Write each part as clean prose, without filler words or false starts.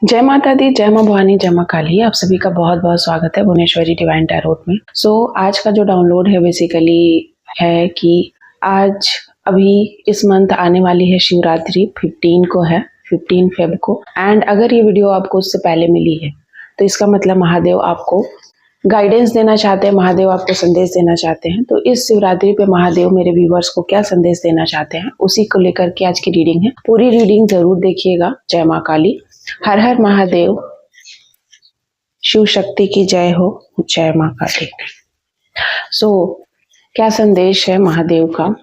जय माता दी, जय माँ भवानी, जय माँ काली। आप सभी का बहुत बहुत स्वागत है भुवनेश्वरी डिवाइन टैरोट में। आज का जो डाउनलोड है बेसिकली है कि आज अभी इस मंथ आने वाली है शिवरात्रि 15 को है, 15 फेब को। एंड अगर ये वीडियो आपको उससे पहले मिली है तो इसका मतलब महादेव आपको गाइडेंस देना चाहते हैं, महादेव आपको संदेश देना चाहते हैं। तो इस शिवरात्रि पे महादेव मेरे व्यूवर्स को क्या संदेश देना चाहते हैं उसी को लेकर के आज की रीडिंग है। पूरी रीडिंग जरूर देखिएगा। जय माँ काली, हर हर महादेव, शिव शक्ति की जय हो, जय माँ काली। क्या संदेश है महादेव का?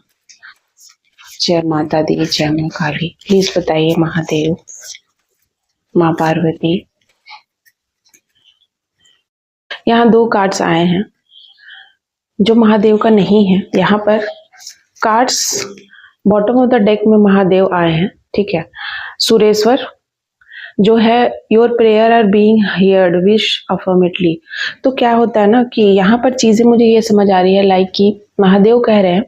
जय माता दी, जय माँ काली। प्लीज बताइए महादेव, माँ पार्वती। यहाँ 2 कार्ड्स आए हैं जो महादेव का नहीं है। यहाँ पर cards bottom of the deck में महादेव आए हैं, ठीक है। सुरेश्वर जो है, your prayer are being heard, wish affirmatively. तो क्या होता है ना कि यहाँ पर चीजें मुझे ये समझ आ रही है लाइक कि महादेव कह रहे हैं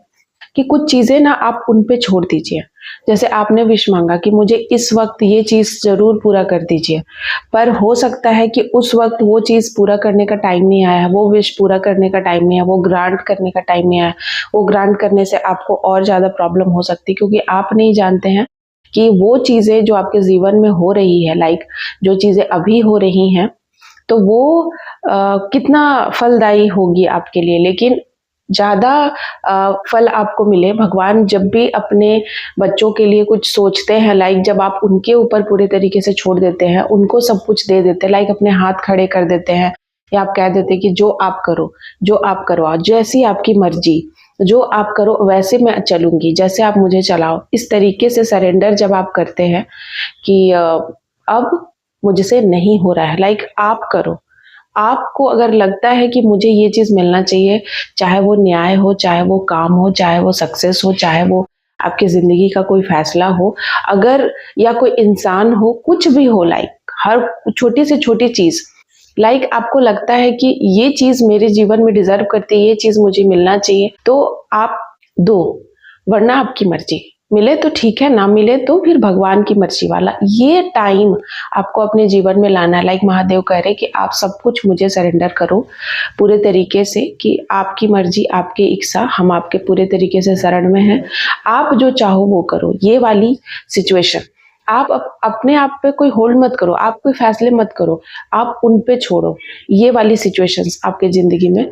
कि कुछ चीजें ना आप उन पे छोड़ दीजिए। जैसे आपने विश मांगा कि मुझे इस वक्त ये चीज जरूर पूरा कर दीजिए, पर हो सकता है कि उस वक्त वो चीज पूरा करने का टाइम नहीं आया, वो विश पूरा करने का टाइम नहीं आया, वो ग्रांट करने का टाइम नहीं आया। वो ग्रांट करने से आपको और ज्यादा प्रॉब्लम हो सकती है, क्योंकि आप नहीं जानते हैं कि वो चीजें जो आपके जीवन में हो रही है, लाइक जो चीजें अभी हो रही हैं, तो वो कितना फलदायी होगी आपके लिए। लेकिन ज्यादा फल आपको मिले, भगवान जब भी अपने बच्चों के लिए कुछ सोचते हैं, लाइक जब आप उनके ऊपर पूरे तरीके से छोड़ देते हैं, उनको सब कुछ दे देते हैं, लाइक अपने हाथ खड़े कर देते हैं, या आप कह देते हैं कि जो आप करो, जो आप करो, जैसी आपकी मर्जी, जो आप करो वैसे मैं चलूंगी, जैसे आप मुझे चलाओ। इस तरीके से सरेंडर जब आप करते हैं कि अब मुझसे नहीं हो रहा है, लाइक आप करो। आपको अगर लगता है कि मुझे ये चीज मिलना चाहिए, चाहे वो न्याय हो, चाहे वो काम हो, चाहे वो सक्सेस हो, चाहे वो आपकी जिंदगी का कोई फैसला हो, अगर या कोई इंसान हो, कुछ भी हो, लाइक हर छोटी से छोटी चीज, लाइक आपको लगता है कि ये चीज मेरे जीवन में डिजर्व करती है, ये चीज मुझे मिलना चाहिए, तो आप दो, वरना आपकी मर्जी। मिले तो ठीक है, ना मिले तो फिर भगवान की मर्जी वाला। ये टाइम आपको अपने जीवन में लाना है। लाइक महादेव कह रहे कि आप सब कुछ मुझे सरेंडर करो पूरे तरीके से, कि आपकी मर्जी, आपकी इच्छा, हम आपके पूरे तरीके से शरण में हैं। आप जो चाहो वो करो। ये वाली सिचुएशन आप अपने आप पे कोई होल्ड मत करो, आप कोई फैसले मत करो, आप उन पे छोड़ो। ये वाली सिचुएशंस आपके जिंदगी में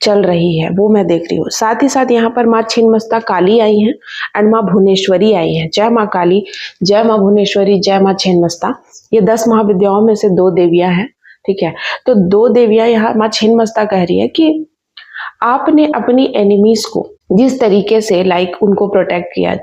चल रही है, वो मैं देख रही हूँ। साथ ही साथ यहाँ पर माँ छिन्नमस्ता काली आई हैं एंड माँ भुवनेश्वरी आई हैं। जय माँ काली, जय माँ भुवनेश्वरी, जय माँ छिन्नमस्ता। ये 10 महाविद्याओं में से 2 देवियां हैं, ठीक है। तो 2 देवियां यहाँ माँ छिन्नमस्ता कह रही है कि आपने अपनी एनिमीज को जिस तरीके से लाइक उनको प्रोटेक्ट किया,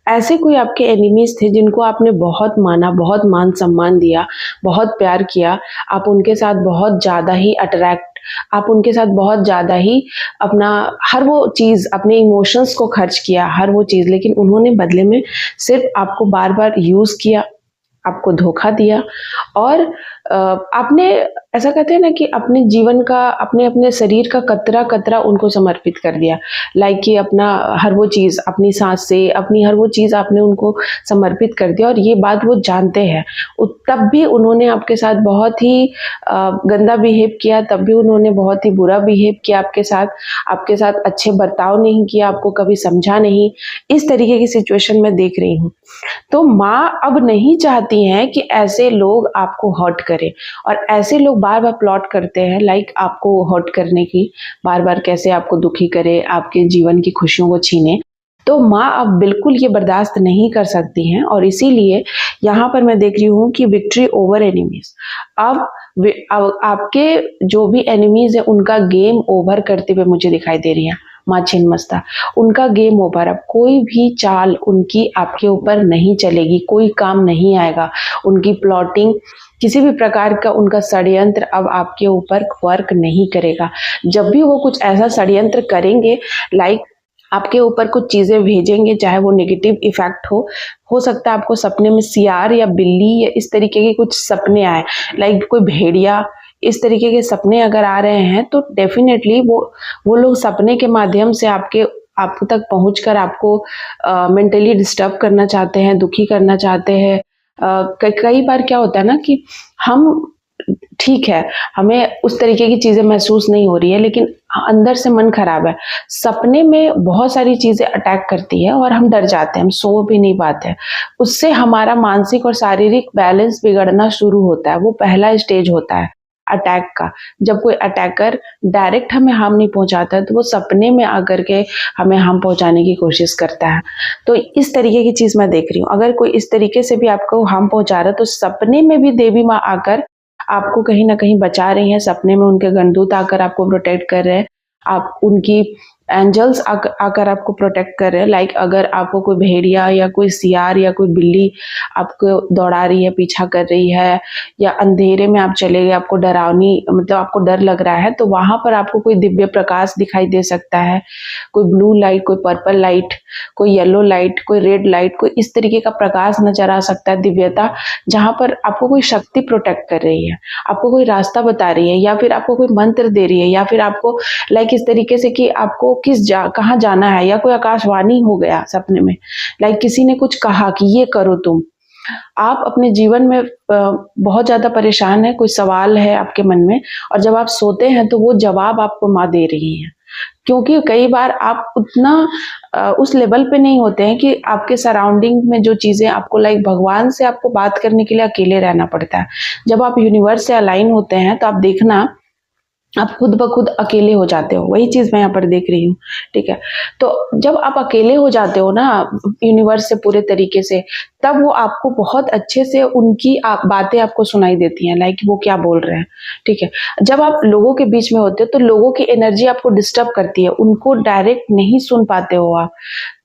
ऐसे कोई आपके एनिमीज थे जिनको आपने बहुत माना, बहुत मान सम्मान दिया, बहुत प्यार किया, आप उनके साथ बहुत ज्यादा ही अट्रैक्ट, आप उनके साथ बहुत ज्यादा ही अपना हर वो चीज, अपने इमोशंस को खर्च किया, हर वो चीज, लेकिन उन्होंने बदले में सिर्फ आपको बार बार यूज किया, आपको धोखा दिया। और आपने, ऐसा कहते हैं ना कि अपने जीवन का, अपने अपने शरीर का कतरा कतरा उनको समर्पित कर दिया, लाइक कि अपना हर वो चीज, अपनी सांस से अपनी हर वो चीज आपने उनको समर्पित कर दिया। और ये बात वो जानते हैं, तब भी उन्होंने आपके साथ बहुत ही गंदा बिहेव किया, तब भी उन्होंने बहुत ही बुरा बिहेव किया आपके साथ अच्छे बर्ताव नहीं किया, आपको कभी समझा नहीं। इस तरीके की सिचुएशन में देख रही हूँ। तो माँ अब नहीं चाहती हैं कि ऐसे लोग आपको हर्ट करें, और ऐसे लोग बार बार प्लॉट करते हैं लाइक आपको हर्ट करने की, बार बार कैसे आपको दुखी करे, आपके जीवन की खुशियों को छीने। तो माँ अब बिल्कुल ये बर्दाश्त नहीं कर सकती हैं, और इसीलिए यहाँ पर मैं देख रही हूँ कि विक्ट्री ओवर एनिमीज। अब आपके जो भी एनिमीज है उनका गेम ओवर करते हुए मुझे दिखाई दे रही है माँ छिन्नमस्ता। उनका गेम ओवर, अब कोई भी चाल उनकी आपके ऊपर नहीं चलेगी, कोई काम नहीं आएगा, उनकी प्लॉटिंग, किसी भी प्रकार का उनका षड्यंत्र अब आपके ऊपर वर्क नहीं करेगा। जब भी वो कुछ ऐसा षड्यंत्र करेंगे, लाइक आपके ऊपर कुछ चीजें भेजेंगे, चाहे वो नेगेटिव इफेक्ट हो सकता है आपको सपने में सियार या बिल्ली या इस तरीके के कुछ सपने आए, लाइक कोई भेड़िया, इस तरीके के सपने अगर आ रहे हैं, तो डेफिनेटली वो लोग सपने के माध्यम से आप तक पहुंचकर आपको मेंटली डिस्टर्ब करना चाहते हैं, दुखी करना चाहते हैं, कई बार क्या होता है ना कि हम ठीक है, हमें उस तरीके की चीजें महसूस नहीं हो रही है, लेकिन अंदर से मन खराब है। सपने में बहुत सारी चीजें अटैक करती है और हम डर जाते हैं, हम सो भी नहीं पाते हैं। उससे हमारा मानसिक और शारीरिक बैलेंस बिगड़ना शुरू होता है। वो पहला स्टेज होता है अटैक का। जब कोई अटैकर डायरेक्ट हमें हार्म नहीं पहुंचाता है, तो वो सपने में आकर के हमें हार्म पहुंचाने की कोशिश करता है। तो इस तरीके की चीज मैं देख रही हूँ। अगर कोई इस तरीके से भी आपको हार्म पहुंचा रहा है, तो सपने में भी देवी माँ आकर आपको कहीं ना कहीं बचा रही हैं। सपने में उनके गणदूत आकर आपको प्रोटेक्ट कर रहे हैं। आप उनकी एंजल्स आकर आपको प्रोटेक्ट कर रहे हैं। लाइक अगर आपको कोई भेड़िया या कोई सियार या कोई बिल्ली आपको दौड़ा रही है, पीछा कर रही है, या अंधेरे में आप चले गए, आपको डरावनी मतलब आपको डर लग रहा है, तो वहां पर आपको कोई दिव्य प्रकाश दिखाई दे सकता है। कोई ब्लू लाइट, कोई पर्पल लाइट, कोई येलो लाइट, कोई रेड लाइट, कोई इस तरीके का प्रकाश नजर आ सकता है, दिव्यता, जहां पर आपको कोई शक्ति प्रोटेक्ट कर रही है, आपको कोई रास्ता बता रही है, या फिर आपको कोई मंत्र दे रही है, या फिर आपको लाइक इस तरीके से कि आपको कहाँ जाना है, या कोई आकाशवाणी हो गया सपने में। लाइक किसी ने कुछ कहा कि ये करो तुम। आप अपने जीवन में बहुत ज्यादा परेशान है, कोई सवाल है आपके मन में, और जब आप सोते हैं तो वो जवाब आपको माँ दे रही है। क्योंकि कई बार आप उतना उस लेवल पे नहीं होते हैं कि आपके सराउंडिंग में जो चीजें आपको लाइक भगवान से आपको बात करने के लिए अकेले रहना पड़ता है। जब आप यूनिवर्स से अलाइन होते हैं तो आप देखना आप खुद ब खुद अकेले हो जाते हो। वही चीज मैं यहाँ पर देख रही हूँ, ठीक है। तो जब आप अकेले हो जाते हो ना यूनिवर्स से पूरे तरीके से, तब वो आपको बहुत अच्छे से उनकी बातें आपको सुनाई देती हैं, लाइक वो क्या बोल रहे हैं, ठीक है। जब आप लोगों के बीच में होते हो तो लोगों की एनर्जी आपको डिस्टर्ब करती है, उनको डायरेक्ट नहीं सुन पाते हो आप,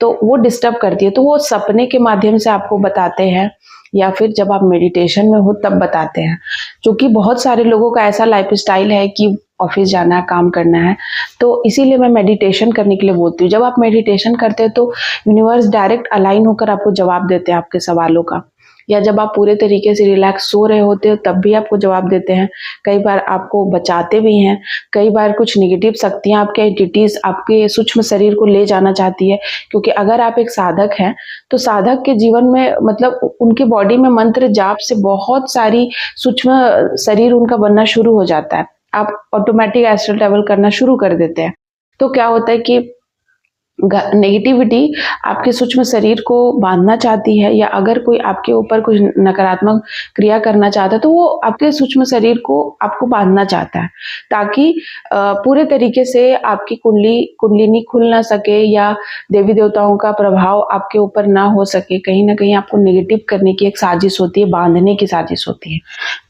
तो वो डिस्टर्ब करती है। तो वो सपने के माध्यम से आपको बताते हैं, या फिर जब आप मेडिटेशन में हो तब बताते हैं। क्योंकि बहुत सारे लोगों का ऐसा लाइफ स्टाइल है कि ऑफिस जाना है, काम करना है, तो इसीलिए मैं मेडिटेशन करने के लिए बोलती हूँ। जब आप मेडिटेशन करते हैं तो यूनिवर्स डायरेक्ट अलाइन होकर आपको जवाब देते हैं आपके सवालों का। या जब आप पूरे तरीके से रिलैक्स सो रहे होते हो तब भी आपको जवाब देते हैं। कई बार आपको बचाते भी हैं। कई बार कुछ निगेटिव शक्तियां, आपके एंटिटीज आपके सूक्ष्म शरीर को ले जाना चाहती है। क्योंकि अगर आप एक साधक हैं तो साधक के जीवन में मतलब उनके बॉडी में मंत्र जाप से बहुत सारी सूक्ष्म शरीर उनका बनना शुरू हो जाता है। आप ऑटोमेटिक एस्ट्रल ट्रैवल करना शुरू कर देते हैं। तो क्या होता है कि नेगेटिविटी आपके सूक्ष्म शरीर को बांधना चाहती है, या अगर कोई आपके ऊपर कुछ नकारात्मक क्रिया करना चाहता है तो वो आपके सूक्ष्म शरीर को आपको बांधना चाहता है, ताकि पूरे तरीके से आपकी कुंडलिनी खुल ना सके, या देवी देवताओं का प्रभाव आपके ऊपर ना हो सके। कहीं ना कहीं आपको नेगेटिव करने की एक साजिश होती है, बांधने की साजिश होती है।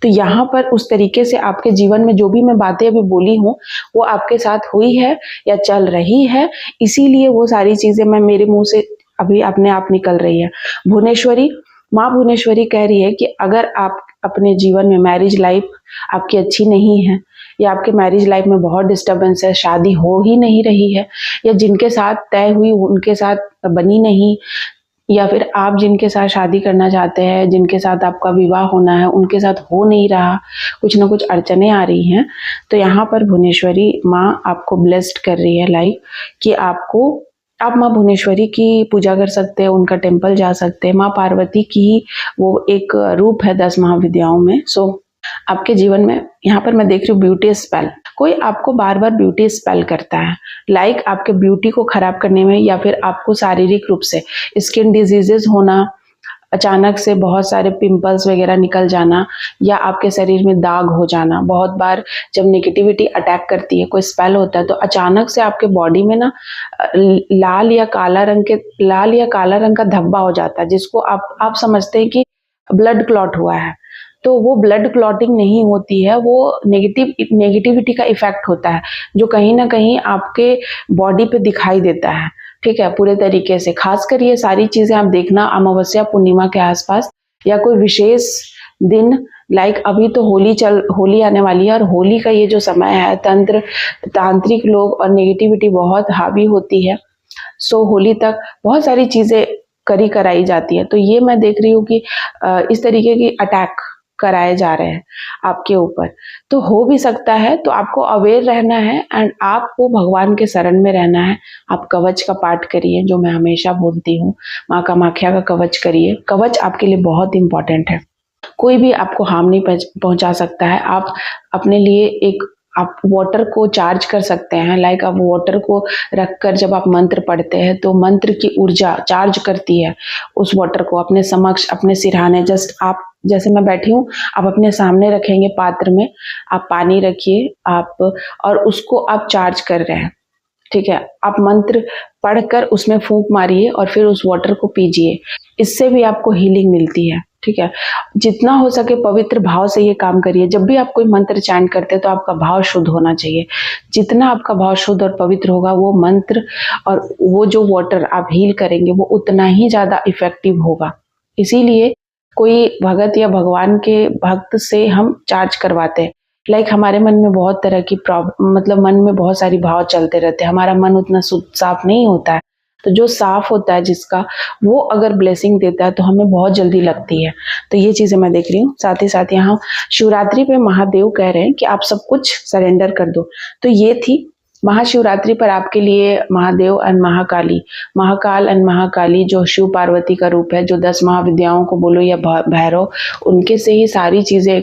तो यहाँ पर उस तरीके से आपके जीवन में जो भी मैं बातें अभी बोली हूँ वो आपके साथ हुई है या चल रही है, इसीलिए वो सारी चीजें मैं मेरे मुंह से अभी अपने आप निकल रही है। भुवनेश्वरी, माँ भुवनेश्वरी कह रही है कि अगर आप अपने जीवन में मैरिज लाइफ आपकी अच्छी नहीं है, या आपके मैरिज लाइफ में बहुत डिस्टरबेंस है, शादी हो ही नहीं रही है, या जिनके साथ तय हुई उनके साथ बनी नहीं, या फिर आप जिनके साथ शादी करना चाहते हैं, जिनके साथ आपका विवाह होना है, उनके साथ हो नहीं रहा, कुछ ना कुछ अड़चने आ रही हैं, तो यहाँ पर भुवनेश्वरी माँ आपको ब्लेस्ड कर रही है लाइक कि आप माँ भुवनेश्वरी की पूजा कर सकते हैं, उनका टेम्पल जा सकते हैं। माँ पार्वती की वो एक रूप है 10 महाविद्याओं में। सो आपके जीवन में यहाँ पर मैं देख रही हूँ ब्यूटी स्पेल, कोई आपको बार बार ब्यूटी स्पेल करता है, लाइक आपके ब्यूटी को खराब करने में, या फिर आपको शारीरिक रूप से स्किन डिजीजेस होना, अचानक से बहुत सारे पिंपल्स वगैरह निकल जाना, या आपके शरीर में दाग हो जाना। बहुत बार जब नेगेटिविटी अटैक करती है, कोई स्पेल होता है, तो अचानक से आपके बॉडी में ना लाल या काला रंग का धब्बा हो जाता है, जिसको आप समझते हैं कि ब्लड क्लॉट हुआ है। तो वो ब्लड क्लॉटिंग नहीं होती है, वो नेगेटिविटी का इफेक्ट होता है, जो कहीं ना कहीं आपके बॉडी पे दिखाई देता है, ठीक है, पूरे तरीके से। खासकर ये सारी चीजें आप देखना अमावस्या पूर्णिमा के आसपास, या कोई विशेष दिन, लाइक अभी तो होली आने वाली है, और होली का ये जो समय है, तांत्रिक लोग और नेगेटिविटी बहुत हावी होती है। सो होली तक बहुत सारी चीजें कराई जाती है। तो ये मैं देख रही हूँ कि इस तरीके की अटैक कराए जा रहे हैं आपके ऊपर, तो हो भी सकता है। तो आपको अवेयर रहना है एंड आपको भगवान के शरण में रहना है। आप कवच का पाठ करिए, जो मैं हमेशा बोलती हूँ, माँ कामाख्या का कवच करिए। कवच आपके लिए बहुत इंपॉर्टेंट है। कोई भी आपको हार्म नहीं पहुंचा सकता है। आप अपने लिए एक आप वाटर को चार्ज कर सकते हैं। लाइक आप वाटर को रखकर जब आप मंत्र पढ़ते हैं तो मंत्र की ऊर्जा चार्ज करती है उस वाटर को अपने समक्ष, अपने सिरहाने, जस्ट आप जैसे मैं बैठी हूँ, आप अपने सामने रखेंगे पात्र में, आप पानी रखिए आप, और उसको आप चार्ज कर रहे हैं, ठीक है। आप मंत्र पढ़कर उसमें फूंक मारिए और फिर उस वाटर को पीजिए। इससे भी आपको हीलिंग मिलती है, ठीक है। जितना हो सके पवित्र भाव से ये काम करिए। जब भी आप कोई मंत्र चैंट करते हैं तो आपका भाव शुद्ध होना चाहिए। जितना आपका भाव शुद्ध और पवित्र होगा, वो मंत्र और वो जो वाटर आप हील करेंगे वो उतना ही ज्यादा इफेक्टिव होगा। इसीलिए कोई भगत या भगवान के भक्त से हम चार्ज करवाते हैं। लाइक हमारे मन में बहुत तरह की प्रॉब्लम, मतलब मन में बहुत सारी भाव चलते रहते हैं, हमारा मन उतना साफ नहीं होता है। तो जो साफ होता है जिसका, वो अगर ब्लेसिंग देता है तो हमें बहुत जल्दी लगती है। तो ये चीजें मैं देख रही हूँ। साथ ही साथ यहाँ शिवरात्रि पे महादेव कह रहे हैं कि आप सब कुछ सरेंडर कर दो। तो ये थी महाशिवरात्रि पर आपके लिए महादेव एंड महाकाली, महाकाल एंड महाकाली, जो शिव पार्वती का रूप है, जो 10 महाविद्याओं को बोलो या भैरव, उनके से ही सारी चीजें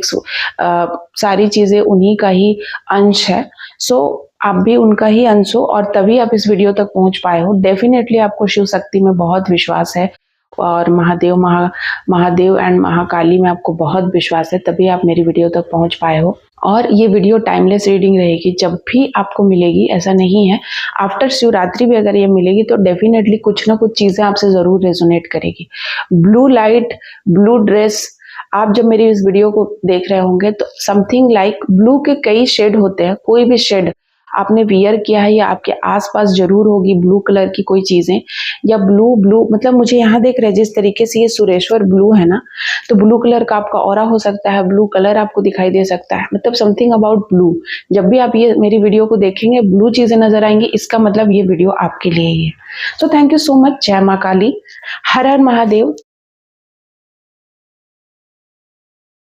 उन्हीं का ही अंश है। सो आप भी उनका ही अंश हो और तभी आप इस वीडियो तक पहुंच पाए हो। डेफिनेटली आपको शिव शक्ति में बहुत विश्वास है और महादेव एंड महाकाली में आपको बहुत विश्वास है, तभी आप मेरी वीडियो तक पहुंच पाए हो। और ये वीडियो टाइमलेस रीडिंग रहेगी, जब भी आपको मिलेगी, ऐसा नहीं है। आफ्टर शिवरात्रि भी अगर ये मिलेगी तो डेफिनेटली कुछ ना कुछ चीजें आपसे जरूर रेजोनेट करेगी। ब्लू लाइट, ब्लू ड्रेस, आप जब मेरी इस वीडियो को देख रहे होंगे तो समथिंग लाइक ब्लू के कई शेड होते हैं। कोई भी शेड आपने वियर किया है या आपके आसपास जरूर होगी ब्लू कलर की कोई चीजें, या ब्लू मतलब मुझे यहाँ देख रहे हैं जिस तरीके से ये सुरेश्वर ब्लू है ना, तो ब्लू कलर का आपका ऑरा हो सकता है, ब्लू कलर आपको दिखाई दे सकता है, मतलब समथिंग अबाउट ब्लू। जब भी आप ये मेरी वीडियो को देखेंगे ब्लू चीजें नजर आएंगी, इसका मतलब ये वीडियो आपके लिए ही है। So thank you so much. जय माँ काली, हर हर महादेव।